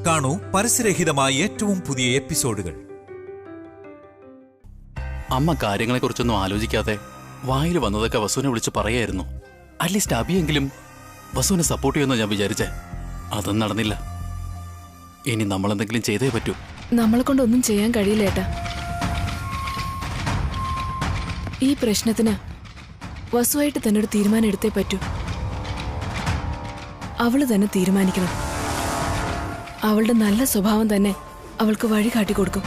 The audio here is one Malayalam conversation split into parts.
കാണൂ പരസ്യരഹിതമായ ഏറ്റവും പുതിയ എപ്പിസോഡുകൾ. അമ്മ കാര്യങ്ങളെക്കുറിച്ചൊന്നും ആലോചിക്കാതെ വായിൽ വന്നതൊക്കെ വസുവിനെ വിളിച്ച് പറയായിരുന്നു. അറ്റ്ലീസ്റ്റ് അബിയെങ്കിലും വസുവിനെ സപ്പോർട്ട് ചെയ്യുമെന്ന് ഞാൻ വിചാരിച്ചേ. അതൊന്നും നടന്നില്ല. ഇനി നമ്മളെന്തെങ്കിലും ചെയ്തേ പറ്റൂ. നമ്മളെ കൊണ്ടൊന്നും ചെയ്യാൻ കഴിയില്ല ഏട്ടാ. ഈ പ്രശ്നത്തിന് വസുവായിട്ട് തന്നെ ഒരു തീരുമാനം എടുത്തേ പറ്റൂ. അവള് തന്നെ തീരുമാനിക്കണം. അവളുടെ നല്ല സ്വഭാവം തന്നെ അവൾക്ക് വഴി കാട്ടിക്കൊടുക്കും.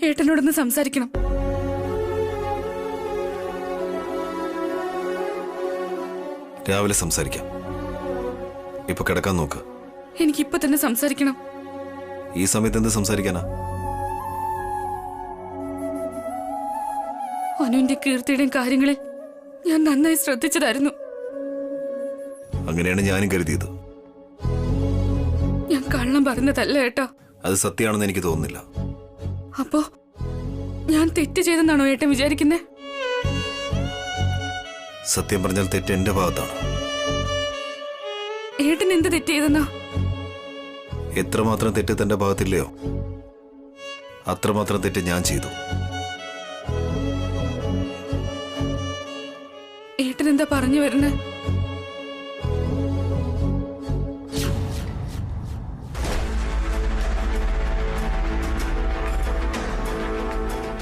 ഏട്ടനോടൊന്ന് സംസാരിക്കണം. രാവിലെ സംസാരിക്കാം. ഇപ്പൊ കിടക്കാൻ നോക്ക്. എനിക്കിപ്പൊ തന്നെ സംസാരിക്കണം. ഈ സമയത്ത് എന്ത് സംസാരിക്കാനാ? അനുവിന്റെ കീർത്തിയുടെയും കാര്യങ്ങളിൽ ഞാൻ നന്നായി ശ്രദ്ധിച്ചതായിരുന്നു. അങ്ങനെയാണ് ഞാനും കരുതിയത്. ഞാൻ കള്ളം പറഞ്ഞതല്ല ഏട്ടാ. അത് സത്യമാണെന്ന് എനിക്ക് തോന്നുന്നില്ല. അപ്പോ ഞാൻ തെറ്റ് ചെയ്തെന്നാണോ ഏട്ടൻ വിചാരിക്കുന്നേ? സത്യം പറഞ്ഞാൽ തെറ്റ് എന്റെ ഭാഗത്താണ്. ഏട്ടൻ എന്ത് തെറ്റ് ചെയ്തെന്നാ? എത്രമാത്രം തെറ്റ് തന്റെ ഭാഗത്തില്ലയോ അത്രമാത്രം തെറ്റ് ഞാൻ ചെയ്തു. ഏട്ടൻ എന്താ പറഞ്ഞു വരുന്നേ?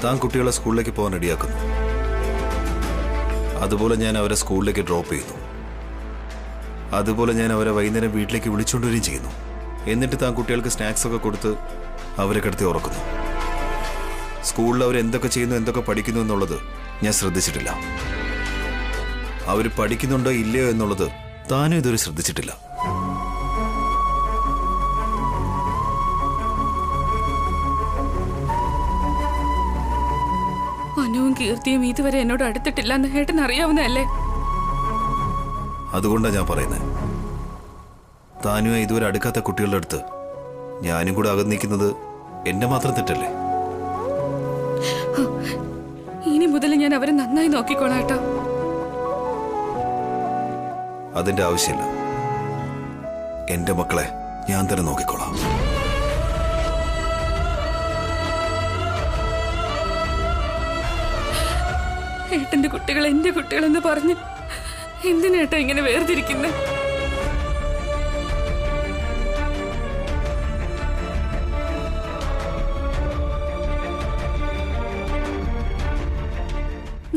താൻ കുട്ടികളെ സ്കൂളിലേക്ക് പോകാൻ റെഡിയാക്കുന്നു. അതുപോലെ ഞാൻ അവരെ സ്കൂളിലേക്ക് ഡ്രോപ്പ് ചെയ്യുന്നു. അതുപോലെ ഞാൻ അവരെ വൈകുന്നേരം വീട്ടിലേക്ക് വിളിച്ചുകൊണ്ടുവരികയും ചെയ്യുന്നു. എന്നിട്ട് താൻ കുട്ടികൾക്ക് സ്നാക്സ് ഒക്കെ കൊടുത്ത് അവരെ കിടത്തി ഉറക്കുന്നു. സ്കൂളിൽ അവർ എന്തൊക്കെ ചെയ്യുന്നു, എന്തൊക്കെ പഠിക്കുന്നു എന്നുള്ളത് ഞാൻ ശ്രദ്ധിച്ചിട്ടില്ല. അവർ പഠിക്കുന്നുണ്ടോ ഇല്ലയോ എന്നുള്ളത് താനും ഇതുവരെ ശ്രദ്ധിച്ചിട്ടില്ല. അനുവും കീർത്തിയും ഇതുവരെ എന്നോട് അടുത്തിട്ടില്ല എന്ന് ഏട്ടൻ അറിയാവുന്നതല്ലേ? അതുകൊണ്ടാണ് ഞാൻ പറയുന്നത്. താനുമായി ഇതുവരെ അടുക്കാത്ത കുട്ടികളുടെ അടുത്ത് ഞാനും കൂടെ അകന്നിരിക്കുന്നത് എന്റെ മാത്രം തെറ്റല്ലേ? ഇനി മുതൽ ഞാൻ അവരെ നന്നായി നോക്കിക്കോളാം ഏട്ടാ. അതിന്റെ ആവശ്യമില്ല. എന്റെ മക്കളെ ഞാൻ തന്നെ നോക്കിക്കോളാം. ഏട്ടന്റെ കുട്ടികൾ എന്റെ കുട്ടികളെന്ന് പറഞ്ഞ് എന്തിനേട്ടാ ഇങ്ങനെ വേർതിരിക്കുന്നേ?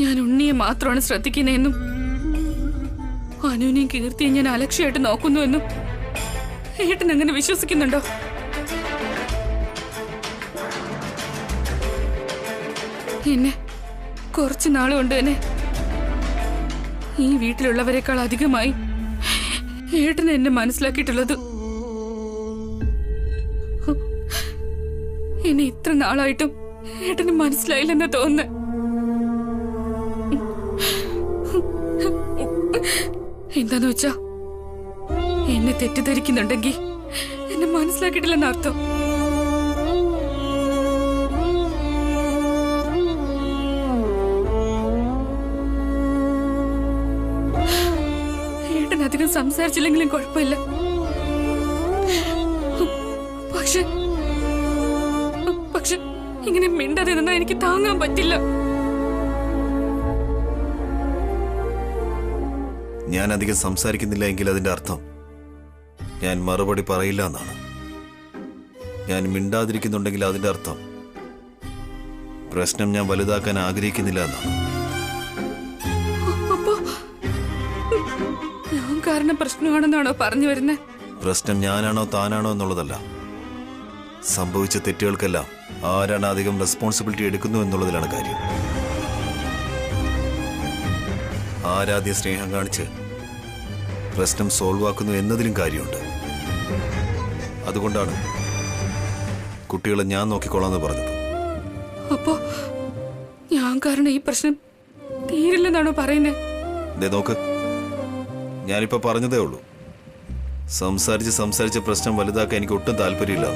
ഞാൻ ഉണ്ണിയെ മാത്രമാണ് ശ്രദ്ധിക്കുന്നതെന്നും അനുവിനെയും കീർത്തിയും ഞാൻ അലക്ഷ്യമായിട്ട് നോക്കുന്നുവെന്നും ഏട്ടൻ അങ്ങനെ വിശ്വസിക്കുന്നുണ്ടോ? എന്നെ കുറച്ചു നാളുകൊണ്ട് തന്നെ ഈ വീട്ടിലുള്ളവരെക്കാൾ അധികമായി ഏട്ടൻ എന്നെ മനസ്സിലാക്കിയിട്ടുള്ളത്. എന്നെ ഇത്ര നാളായിട്ടും ഏട്ടന് മനസ്സിലായില്ലെന്ന് തോന്നുന്നു. എന്താന്ന് വെച്ചാ എന്നെ തെറ്റിദ്ധരിക്കുന്നുണ്ടെങ്കിൽ എന്നെ മനസ്സിലാക്കിയിട്ടില്ലെന്ന് അർത്ഥം. ഏട്ടനധികം സംസാരിച്ചില്ലെങ്കിലും കുഴപ്പമില്ല. പക്ഷെ ഇങ്ങനെ മിണ്ടാതെ നിന്നാ എനിക്ക് താങ്ങാൻ പറ്റില്ല. ഞാൻ അധികം സംസാരിക്കുന്നില്ല എങ്കിൽ അതിന്റെ അർത്ഥം ഞാൻ മറുപടി പറയില്ല എന്നാണ്. ഞാൻ മിണ്ടാതിരിക്കുന്നുണ്ടെങ്കിൽ അതിന്റെ അർത്ഥം പ്രശ്നം ഞാൻ വലുതാക്കാൻ ആഗ്രഹിക്കുന്നില്ല എന്നാണ്. അപ്പോ ഞാൻ കാരണം പ്രശ്നമാണെന്നാണോ പറഞ്ഞു വരുന്നത്? പ്രശ്നം ഞാനാണോ താനാണോ എന്നുള്ളതല്ല, സംഭവിച്ച തെറ്റുകൾക്കെല്ലാം ആരാണ് അധികം റെസ്പോൺസിബിലിറ്റി എടുക്കുന്നു എന്നുള്ളതിലാണ് കാര്യം. ആരാദ്യ സ്നേഹം കാണിച്ച് പ്രശ്നം സോൾവ് ആക്കുന്നു എന്നതിലും കാര്യമുണ്ട്. അതുകൊണ്ടാണ് കുട്ടികളെ ഞാൻ നോക്കിക്കൊള്ളാന്ന് പറഞ്ഞത്. അപ്പോ ഞാൻ കാരണം ഈ പ്രശ്നം തീരില്ലെന്നാണോ പറയുന്നത്? നോക്ക്, ഞാനിപ്പോ പറഞ്ഞതേ ഉള്ളൂ, സംസാരിച്ച് പ്രശ്നം വലുതാക്കാൻ എനിക്ക് ഒട്ടും താല്പര്യമില്ല.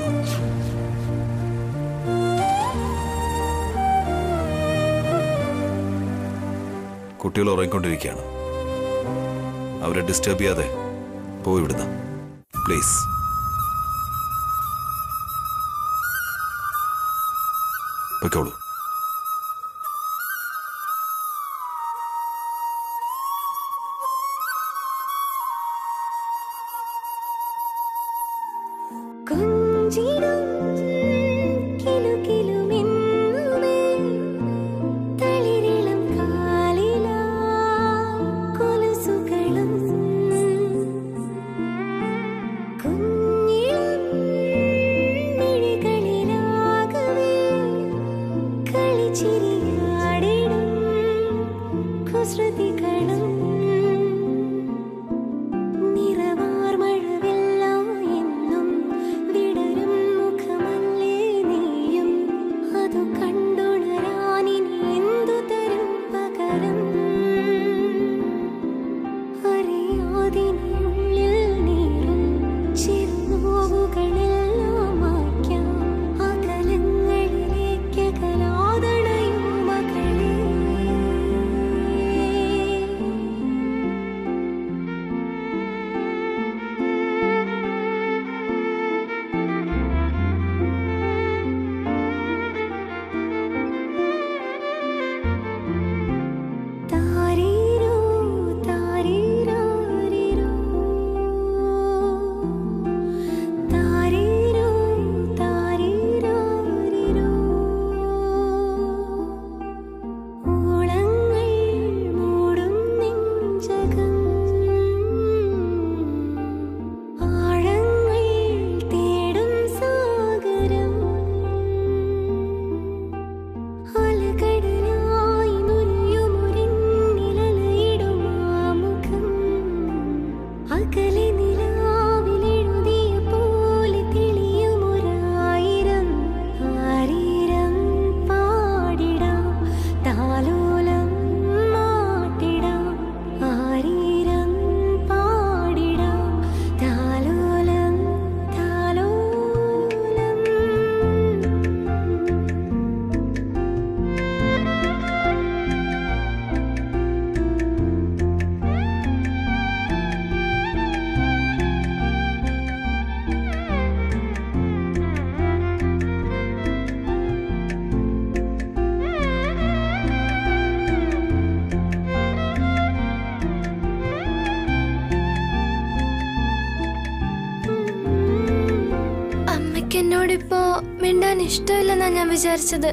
കുട്ടികൾ ഉറങ്ങിക്കൊണ്ടിരിക്കുകയാണ്, അവരെ ഡിസ്റ്റർബ് ചെയ്യാതെ പോയി വിടുന്ന പ്ലീസ്. പൊയ്ക്കോളൂ. എന്നോടിപ്പോ മിണ്ടാൻ ഇഷ്ടമില്ലെന്നാ ഞാൻ വിചാരിച്ചത്.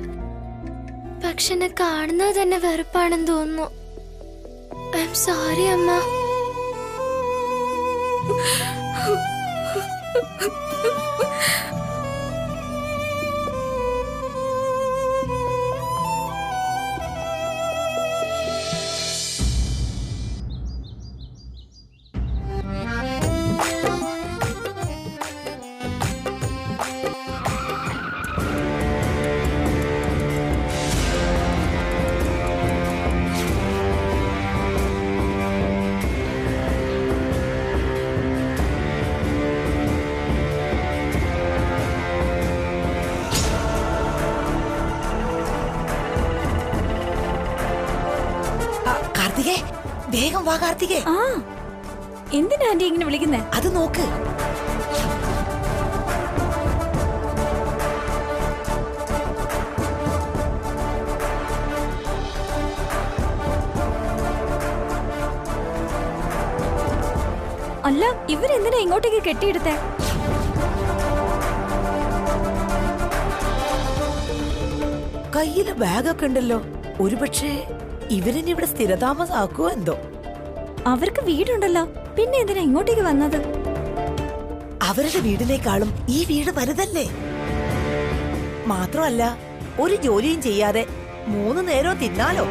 പക്ഷെ എന്നെ കാണുന്നത് തന്നെ വെറുപ്പാണെന്ന് തോന്നുന്നു. ഐ എം സോറി അമ്മ. കാർത്തികേ, വേഗം വാ കാർത്തികേ. ആ എന്തിനാ ആന്റി ഇങ്ങനെ വിളിക്കുന്നേ? അത് നോക്ക്. അല്ല, ഇവരെന്തിനാ ഇങ്ങോട്ടേക്ക് കെട്ടിയെടുത്തേ? കയ്യില് ബാഗൊക്കെ ഉണ്ടല്ലോ. ഒരുപക്ഷെ ഇവരിനി ഇവിടെ സ്ഥിരതാമസാക്കുവോ എന്തോ. അവർക്ക് വീടുണ്ടല്ലോ, പിന്നെ എന്തിനാ ഇങ്ങോട്ടേക്ക് വന്നത്? അവരുടെ വീടിനേക്കാളും ഈ വീട് വലുതല്ലേ. മാത്രമല്ല, ഒരു ജോലിയും ചെയ്യാതെ 3 നേരവും തിന്നാലോ.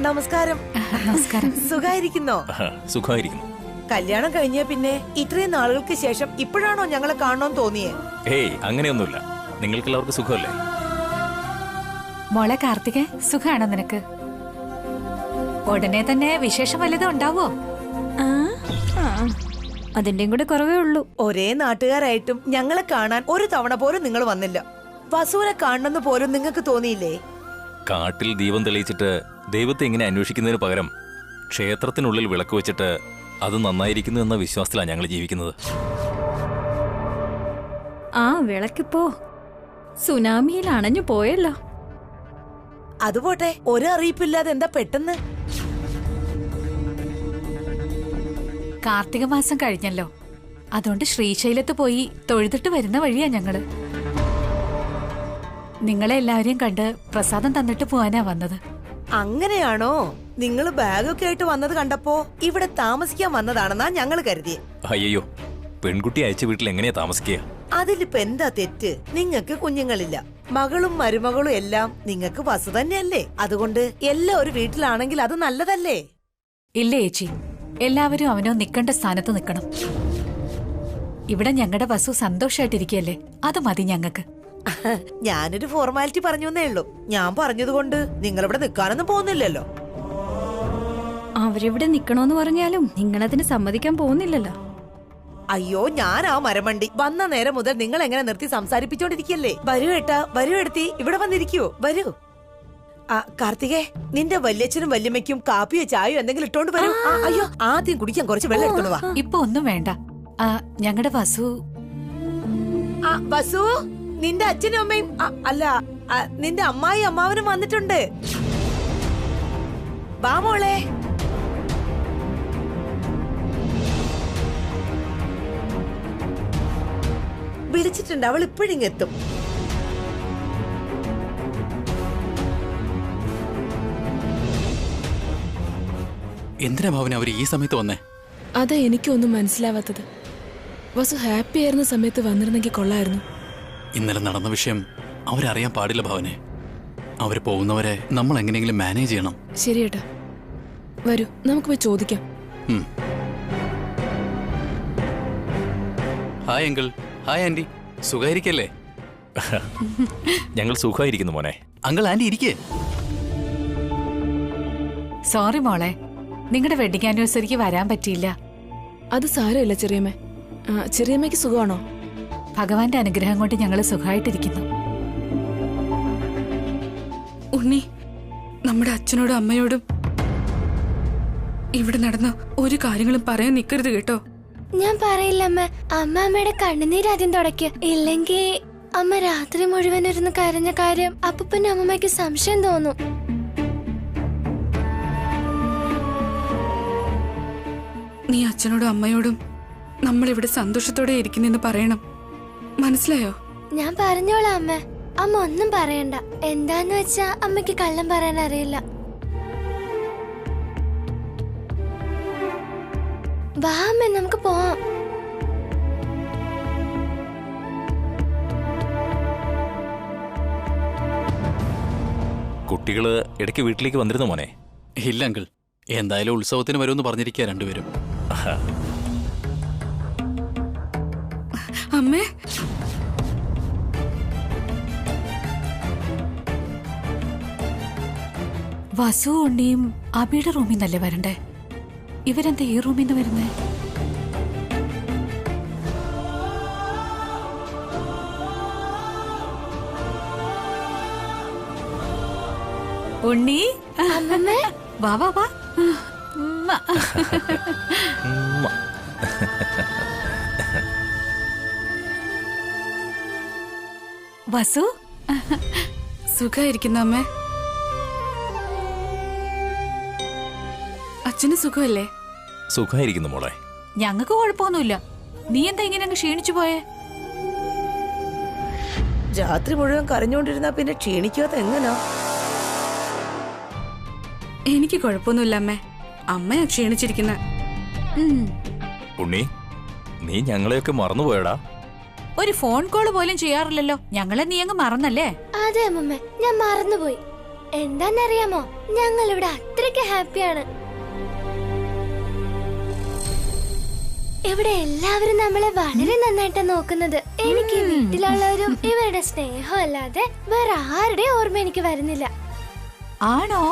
നമസ്കാരം. നമസ്കാരം. സുഖായിരിക്കുന്നോ? സുഖമായിരിക്കുന്നു. കല്യാണം കഴിഞ്ഞ പിന്നെ ഇത്രയും നാളുകൾക്ക് ശേഷം ഇപ്പോഴാണോ ഞങ്ങളെ കാണണമെന്ന് തോന്നിയേ? ഏയ്, അങ്ങനെയൊന്നുമില്ല. നിങ്ങൾക്ക് എല്ലാവർക്കും സുഖമല്ലേ? മോളെ കാർത്തികേ, സുഖാണോ നിനക്ക്? ഉടനെ തന്നെ വിശേഷം വല്ലതും ഉണ്ടാവോ? അതിന്റെയും കൂടെ കുറവേ ഉള്ളൂ. ഒരേ നാട്ടുകാരായിട്ടും ഞങ്ങളെ കാണാൻ ഒരു തവണ പോലും നിങ്ങൾ വന്നില്ല. വസുവിനെ കാണണമെന്ന് പോലും നിങ്ങൾക്ക് തോന്നിയില്ലേ? കാട്ടിൽ ദീപം തെളിയിച്ചിട്ട് ദൈവത്തെ ഇങ്ങനെ അന്വേഷിക്കുന്നതിന് പകരം ക്ഷേത്രത്തിനുള്ളിൽ വിളക്ക് വെച്ചിട്ട് അത് നന്നായിരിക്കുന്നു എന്ന വിശ്വാസത്തിലാണ് ഞങ്ങൾ ജീവിക്കുന്നത്. ആ വിളക്കിപ്പോ സുനാമിയിൽ അണഞ്ഞു പോയല്ലോ. അതുപോട്ടെ, ഒരറിയിപ്പില്ലാതെ എന്താ പെട്ടെന്ന്? കാർത്തിക മാസം കഴിഞ്ഞല്ലോ, അതുകൊണ്ട് ശ്രീശൈലത്ത് പോയി തൊഴുതിട്ട് വരുന്ന വഴിയാ ഞങ്ങള്. നിങ്ങളെ എല്ലാവരെയും കണ്ട് പ്രസാദം തന്നിട്ട് പോവാനാ വന്നത്. അങ്ങനെയാണോ? നിങ്ങൾ ബാഗൊക്കെ ആയിട്ട് വന്നത് കണ്ടപ്പോ ഇവിടെ താമസിക്കാൻ വന്നതാണെന്നാ ഞങ്ങൾ കരുതിയേ. അയ്യോ, പെൺകുട്ടി അയച്ച വീട്ടിൽ എങ്ങനെയാ താമസിക്കുക? അതിലിപ്പോ എന്താ തെറ്റ്? നിങ്ങക്ക് കുഞ്ഞുങ്ങളില്ല, മകളും മരുമകളും എല്ലാം നിങ്ങക്ക് വസു തന്നെയല്ലേ. അതുകൊണ്ട് എല്ലാം ഒരു വീട്ടിലാണെങ്കിൽ അത് നല്ലതല്ലേ? ഇല്ല ചേച്ചി, എല്ലാവരും അവനോ നിക്കണ്ട സ്ഥാനത്ത് നിക്കണം. ഇവിടെ ഞങ്ങളുടെ വസു സന്തോഷായിട്ടിരിക്കല്ലേ, അത് മതി ഞങ്ങക്ക്. ഞാനൊരു ഫോർമാലിറ്റി പറഞ്ഞേ ഉള്ളൂ. ഞാൻ പറഞ്ഞതുകൊണ്ട് നിങ്ങളിവിടെ നിൽക്കാനൊന്നും പോകുന്നില്ലല്ലോ. അവരിവിടെ നിക്കണോന്ന് പറഞ്ഞാലും നിങ്ങളതിന് സമ്മതിക്കാൻ പോകുന്നില്ലല്ലോ. അയ്യോ, ഞാൻ ആ മരമണ്ടി വന്ന നേരം മുതൽ നിങ്ങൾ എങ്ങനെ നിർത്തി സംസാരിപ്പിച്ചോണ്ടിരിക്കല്ലേ. വരൂ ഏട്ടാ, വരൂ എടുത്തി, ഇവിടെ വന്നിരിക്കൂ, വരൂ. കാർത്തികേ, നിന്റെ വല്യച്ഛനും വല്യമ്മയ്ക്കും കാപ്പിയോ ചായയോ എന്തെങ്കിലും ഇട്ടോണ്ട് വരൂ. അയ്യോ, ആദ്യം കുടിക്കാൻ കുറച്ച് വെള്ളം എടുത്തോണ്ട് വാ. ഇപ്പൊ ഒന്നും വേണ്ട. ഞങ്ങളുടെ വസു. വസു, നിന്റെ അച്ഛനും അമ്മയും അല്ല, നിന്റെ അമ്മായി അമ്മാവനും വന്നിട്ടുണ്ട്. വാ മോളെ. വിളിച്ചിട്ടുണ്ട്, അവൾ ഇപ്പോഴിങ്ങെത്തും. എന്തിനാ ഭാവന അവർ ഈ സമയത്ത് വന്നേ? അതാ എനിക്കൊന്നും മനസ്സിലാവാത്തത്. വസു ഹാപ്പി ആയിരുന്ന സമയത്ത് വന്നിരുന്നെങ്കിൽ കൊള്ളായിരുന്നു. ഇന്നലെ നടന്ന വിഷയം അവരറിയാൻ പാടില്ല ഭാവനെ. അവര് പോകുന്നവരെ നമ്മൾ എങ്ങനെയെങ്കിലും മാനേജ് ചെയ്യണം. ശരിയേട്ടാ, വരൂ നമുക്ക് പോയി ചോദിക്കാം. Hi uncle. Hi aunty. സുഖായിരിക്കല്ലേ? ഞങ്ങൾ സുഖമായിരിക്കുന്നു മോനെ. അങ്കിൾ, ആന്റി ഇരിക്കേ. സോറി മോളെ, നിങ്ങളുടെ വെഡിങ് ആനിവേഴ്സറിക്ക് വരാൻ പറ്റിയില്ല. അത് സാരമില്ല ചെറിയമ്മ. ചെറിയമ്മയ്ക്ക് സുഖമാണോ? ഭഗവാന്റെ അനുഗ്രഹം കൊണ്ട് ഞങ്ങൾ സുഖമായിട്ടിരിക്കുന്നു. ഉണ്ണി, നമ്മുടെ അച്ഛനോടും അമ്മയോടും ഇവിടെ നടന്ന ഒരു കാര്യങ്ങളും പറയാൻ നിൽക്കരുത് കേട്ടോ. ഞാൻ പറയില്ല അമ്മ. അമ്മയുടെ കണ്ണുനീരാദ്യം തുടയ്ക്ക്. ഇല്ലെങ്കിൽ അമ്മ രാത്രി മുഴുവൻ ഇരുന്ന് കരഞ്ഞ കാര്യം അപ്പൂപ്പനും അമ്മമ്മയ്ക്ക് സംശയം തോന്നും. നീ അച്ഛനോടും അമ്മയോടും നമ്മളിവിടെ സന്തോഷത്തോടെ ഇരിക്കുന്നെന്ന് പറയണം. മനസ്സിലായോ? ഞാൻ പറഞ്ഞോളാം അമ്മ. അമ്മ ഒന്നും പറയണ്ട. എന്താന്ന് വെച്ചാ അമ്മയ്ക്ക് കള്ളം പറയാൻ അറിയില്ല. വാ അമ്മ, നമുക്ക് പോവാം. കുട്ടികള് ഇടയ്ക്ക് വീട്ടിലേക്ക് വന്നിരുന്നു മോനെ? ഇല്ല അങ്കിൾ, എന്തായാലും ഉത്സവത്തിന് വരുമെന്ന് പറഞ്ഞിരിക്കുക രണ്ടുപേരും. അമ്മേ, വസു ഉണ്ണിയും അബിയുടെ റൂമിൽ നിന്നല്ലേ വരണ്ടേ? ഇവരെന്താ ഈ റൂമിൽ നിന്ന് വരുന്നേ? ഉണ്ണി അമ്മമ്മേ വാ വാ വാ. ഉമ്മ. വസു സുഖായിരിക്കുന്നു അമ്മേ. അച്ഛന് സുഖമല്ലേ? സുഖമായിരിക്കുന്നു മോളെ. ഞങ്ങൾക്ക് കുഴപ്പമൊന്നുമില്ല. നീ എന്താ ഇങ്ങനെ അങ്ങ് ക്ഷീണിച്ചു പോയേ? രാത്രി മുഴുവൻ കരഞ്ഞോണ്ടിരുന്നാ പിന്നെ ക്ഷീണിക്കാത്ത എങ്ങനാ? എനിക്ക് കുഴപ്പമൊന്നുമില്ല അമ്മേ. അമ്മയാ ക്ഷീണിച്ചിരിക്കുന്ന. ഉണ്ണി, നീ ഞങ്ങളെയൊക്കെ മറന്നുപോയടാ. ഒരു ഫോൺ കോൾ പോലും ചെയ്യാറില്ലല്ലോ. ഞങ്ങളെ നീ അങ്ങ് മറന്നല്ലേ? അതെ അമ്മമ്മേ, ഞാൻ മറന്നുപോയി. എന്താന്നറിയാമോ, ഞങ്ങൾ ഇവിടെ അത്രയ്ക്ക് ഹാപ്പിയാണ്. ഇവിടെ എല്ലാവരും നമ്മളെ വളരെ നന്നായിട്ട് നോക്കുന്നത്. എനിക്ക് വീട്ടിലുള്ളവരും ഇവരുടെ സ്നേഹം അല്ലാതെ വേറെ ആരുടെ ഓർമ്മ എനിക്ക് വരുന്നില്ല. ആണോ?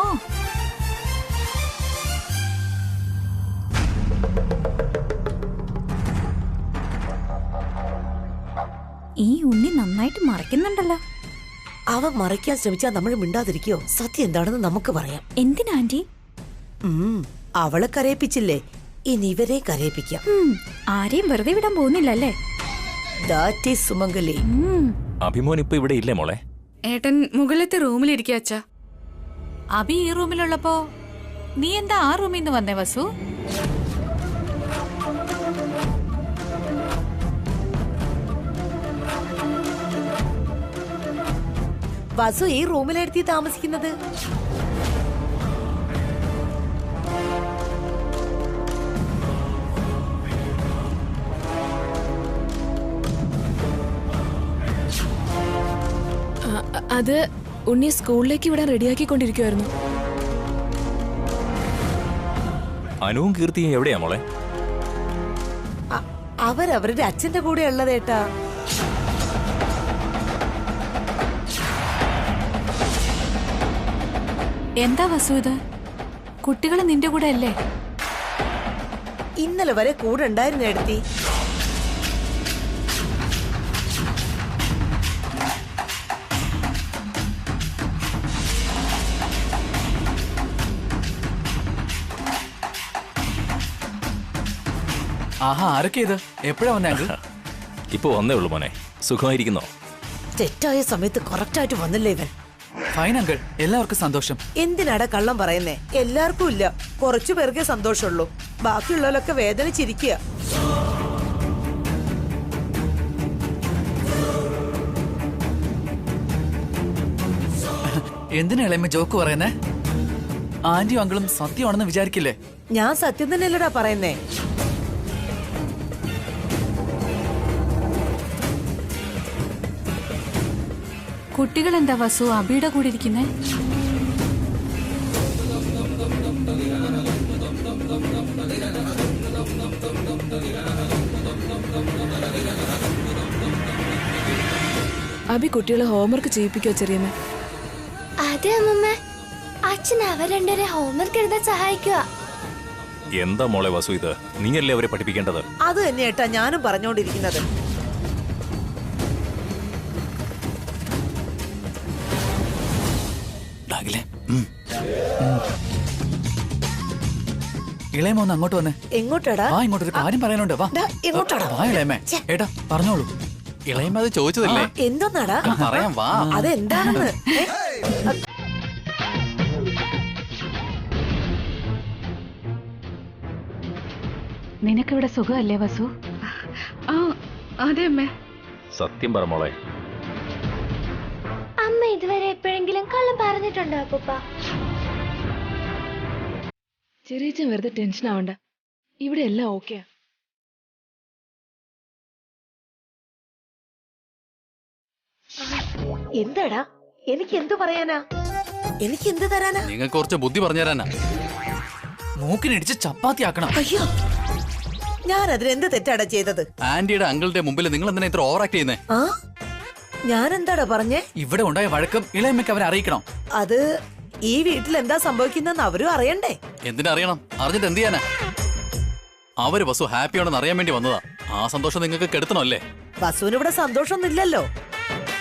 ഈ ഉണ്ണി നന്നായിട്ട് മറയ്ക്കുന്നുണ്ടല്ലോ. അവ മറയ്ക്കാൻ ശ്രമിച്ചാൽ നമ്മൾ മിണ്ടാതിരിക്കോ? സത്യം എന്താണെന്ന് നമുക്ക് പറയാം. എന്തിനാ ആന്റി? അവളെ കരയിപ്പിച്ചില്ലേ, ഇനി ഇവരെ കരയിപ്പിക്കാം. ആരെയും വെറുതെ വിടാൻ പോകുന്നില്ലല്ലേ? That is Sumangali. അഭിമോൻ ഇപ്പൊ ഇവിടെ ഇല്ലേ മോളെ? ഏട്ടൻ മുകളിലത്തെ റൂമിലിരിക്കുക അച്ഛാ. അഭി ഈ റൂമിലുള്ളപ്പോ നീ എന്താ ആ റൂമിൽ നിന്ന് വന്നേ വസു? വസു ഈ റൂമിലെടുത്തി താമസിക്കുന്നത്. അത് ഉണ്ണി സ്കൂളിലേക്ക് വിടാൻ റെഡിയാക്കിക്കൊണ്ടിരിക്കുവായിരുന്നു. അനുവും കീർത്തിയും എവിടെയാ മോളെ? അവരവരുടെ അച്ഛന്റെ കൂടെ ഉള്ളതേട്ടാ. എന്താ വസു ഇത്? കുട്ടികൾ നിന്റെ കൂടെ അല്ലേ? ഇന്നലെ വരെ കൂടെ ഉണ്ടായിരുന്നു എടുത്തി. ആഹാ, ആരൊക്കെ ഇത്? എപ്പോഴാ വന്നേ അങ്കിൾ? ഇപ്പൊ വന്നേ ഉള്ളു മോനെ. സുഖമായിരിക്കുന്നോ? തെറ്റായ സമയത്ത് കറക്റ്റായിട്ട് വന്നില്ലേ ഇവൻ? ഫൈൻ അങ്കിൾ, എല്ലാവർക്കും സന്തോഷം. എന്തിനാടാ കള്ളം പറയുന്നേ? എല്ലാവർക്കും ഇല്ല, കുറച്ചു പേർക്കേ സന്തോഷമുള്ളൂ. ബാക്കിയുള്ളവരൊക്കെ വേദനിച്ചിരിക്കുക. എന്തിനാ ഇളയമ്മ ജോക്ക് പറയുന്നേ? ആന്റിയും അങ്കിളും സത്യമാണെന്ന് വിചാരിക്കില്ലേ? ഞാൻ സത്യം തന്നെയല്ലടാ പറയുന്നേ. കുട്ടികൾ എന്താ വസു അബിയുടെ കൂടെ ഇരിക്കുന്നേ? അബി കുട്ടികളെ ഹോംവർക്ക് ചെയ്യിപ്പിക്കോ ചെറിയമ്മ? അതെ അമ്മമ്മ, അച്ഛൻ അവർ രണ്ടുപേരെ ഹോംവർക്ക് എഴുതാൻ സഹായിക്കുക. എന്താ മോളെ വസു ഇത്? നീയല്ലേ അവരെ പഠിപ്പിക്കേണ്ടത്? അത് തന്നെയേട്ടാ ഞാനും പറഞ്ഞോണ്ടിരിക്കുന്നത്. ഇളയമോന്ന് അങ്ങോട്ട് വന്നേ. എങ്ങോട്ടാടാ? വാ, ഇങ്ങോട്ടൊരു കാര്യം പറയാനുണ്ട്. വാ. എങ്ങോട്ടാടാ? വാ ഇളയമേ. ഏട്ടാ പറഞ്ഞോളൂ. ഇളയമ അത് ചോദിച്ചതല്ലേ? എന്തോന്നാടാ? പറയാം, വാ. അതെന്താണെന്ന് നിനക്കിവിടെ സുഖമല്ലേ വസു? ആ അതെ അമ്മേ. സത്യം പറ മോളെ. അമ്മ ഇതുവരെ എപ്പോഴെങ്കിലും കള്ളം പറഞ്ഞിട്ടുണ്ടോ അപ്പൂപ്പ? ചെറിയച്ഛൻ വെറുതെ ടെൻഷൻ ആവണ്ട, ഇവിടെ എല്ലാം ഓക്കെയാ. എന്താടാ? എനിക്ക് എന്തു പറയാനാ? എനിക്ക് എന്ത് തരാനാ? നിങ്ങൾക്ക് കുറച്ച് ബുദ്ധി പറഞ്ഞുതരാനാ. മൂക്കിനിടിച്ച് ചപ്പാത്തി ആക്കണം. അയ്യോ, ഞാൻ അതിനെന്ത് തെറ്റാടാ ചെയ്തത്? ആന്റിയുടെ അങ്കിളുടെ മുമ്പിൽ നിങ്ങൾ എന്തിനാ ഇത്ര ഓവർ ആക്ട് ചെയ്യുന്നേ? ആ, ഞാൻ എന്താടാ പറഞ്ഞേ? ഇവിടെ ഉണ്ടായ വഴക്കം ഇളയമ്മയ്ക്ക് അവരെ അറിയിക്കണം. അത് ഈ വീട്ടിൽ എന്താ സംഭവിക്കുന്നെന്ന് അവരും അറിയണ്ടേ? എന്തിനാ അറിയണം? അറിഞ്ഞിട്ട് എന്ത് ചെയ്യാനാ? അവര് വസു ഹാപ്പിയാണെന്ന് അറിയാൻ വേണ്ടി വന്നതാ. ആ സന്തോഷം നിങ്ങൾക്ക് കെടുത്തണമല്ലേ? വസുവിന് ഇവിടെ സന്തോഷമൊന്നും ഇല്ലല്ലോ.